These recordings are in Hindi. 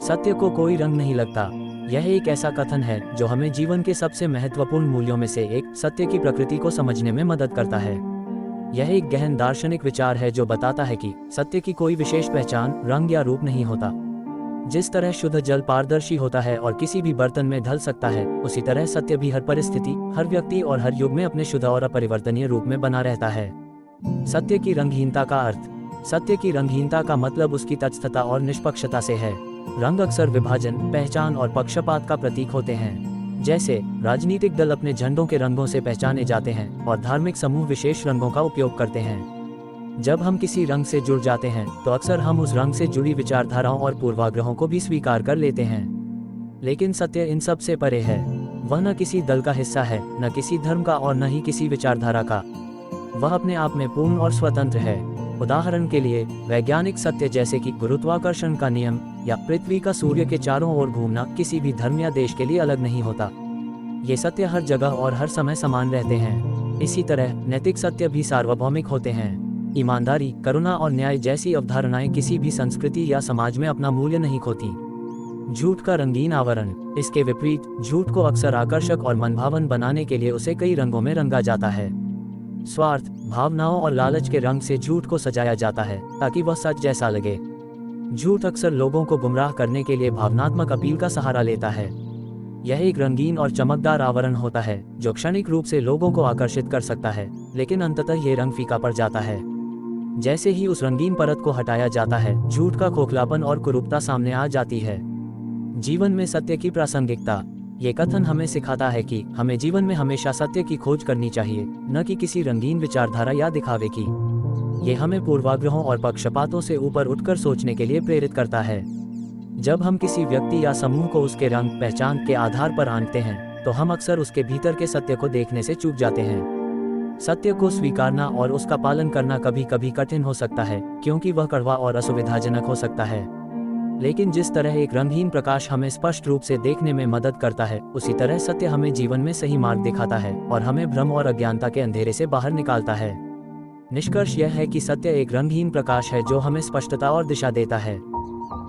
सत्य को कोई रंग नहीं लगता। यह एक ऐसा कथन है जो हमें जीवन के सबसे महत्वपूर्ण मूल्यों में से एक, सत्य की प्रकृति को समझने में मदद करता है। यह एक गहन दार्शनिक विचार है जो बताता है कि सत्य की कोई विशेष पहचान, रंग या रूप नहीं होता। जिस तरह शुद्ध जल पारदर्शी होता है और किसी भी बर्तन में ढल सकता है, उसी तरह सत्य भी हर परिस्थिति, हर व्यक्ति और हर युग में अपने शुद्ध और अपरिवर्तनीय रूप में बना रहता है। सत्य की रंगहीनता का अर्थ। सत्य की रंगहीनता का मतलब उसकी तटस्थता और निष्पक्षता से है। रंग अक्सर विभाजन, पहचान और पक्षपात का प्रतीक होते हैं। जैसे राजनीतिक दल अपने झंडों के रंगों से पहचाने जाते हैं और धार्मिक समूह विशेष रंगों का उपयोग करते हैं। जब हम किसी रंग से जुड़ जाते हैं तो अक्सर हम उस रंग से जुड़ी विचारधाराओं और पूर्वाग्रहों को भी स्वीकार कर लेते हैं। लेकिन सत्य इन सब से परे है। वह न किसी दल का हिस्सा है, न किसी धर्म का और न ही किसी विचारधारा का। वह अपने आप में पूर्ण और स्वतंत्र है। उदाहरण के लिए, वैज्ञानिक सत्य जैसे कि गुरुत्वाकर्षण का नियम या पृथ्वी का सूर्य के चारों ओर घूमना किसी भी धर्म या देश के लिए अलग नहीं होता। ये सत्य हर जगह और हर समय समान रहते हैं। इसी तरह नैतिक सत्य भी सार्वभौमिक होते हैं। ईमानदारी, करुणा और न्याय जैसी अवधारणाएं किसी भी संस्कृति या समाज में अपना मूल्य नहीं खोती। झूठ का रंगीन आवरण। इसके विपरीत, झूठ को अक्सर आकर्षक और मनभावन बनाने के लिए उसे कई रंगों में रंगा जाता है। स्वार्थ, भावनाओं और लालच के रंग से झूठ को सजाया जाता है ताकि वह सच जैसा लगे। झूठ अक्सर लोगों को गुमराह करने के लिए भावनात्मक अपील का सहारा लेता है। यह एक रंगीन और चमकदार आवरण होता है जो क्षणिक रूप से लोगों को आकर्षित कर सकता है, लेकिन अंततः ये रंग फीका पड़ जाता है। जैसे ही उस रंगीन परत को हटाया जाता है, झूठ का खोखलापन और कुरूपता सामने आ जाती है। जीवन में सत्य की प्रासंगिकता। ये कथन हमें सिखाता है कि हमें जीवन में हमेशा सत्य की खोज करनी चाहिए, न कि किसी रंगीन विचारधारा या दिखावे की। ये हमें पूर्वाग्रहों और पक्षपातों से ऊपर उठकर सोचने के लिए प्रेरित करता है। जब हम किसी व्यक्ति या समूह को उसके रंग, पहचान के आधार पर आंकते हैं, तो हम अक्सर उसके भीतर के सत्य को देखने से चूक जाते हैं। सत्य को स्वीकारना और उसका पालन करना कभी कभी कठिन हो सकता है, क्योंकि वह कड़वा और असुविधाजनक हो सकता है। लेकिन जिस तरह एक रंगहीन प्रकाश हमें स्पष्ट रूप से देखने में मदद करता है, उसी तरह सत्य हमें जीवन में सही मार्ग दिखाता है और हमें भ्रम और अज्ञानता के अंधेरे से बाहर निकालता है। निष्कर्ष यह है कि सत्य एक रंगहीन प्रकाश है जो हमें स्पष्टता और दिशा देता है।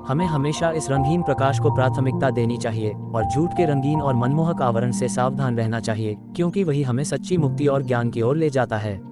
हमें हमेशा इस रंगहीन प्रकाश को प्राथमिकता देनी चाहिए और झूठ के रंगीन और मनमोहक आवरण से सावधान रहना चाहिए, क्योंकि वही हमें सच्ची मुक्ति और ज्ञान की ओर ले जाता है।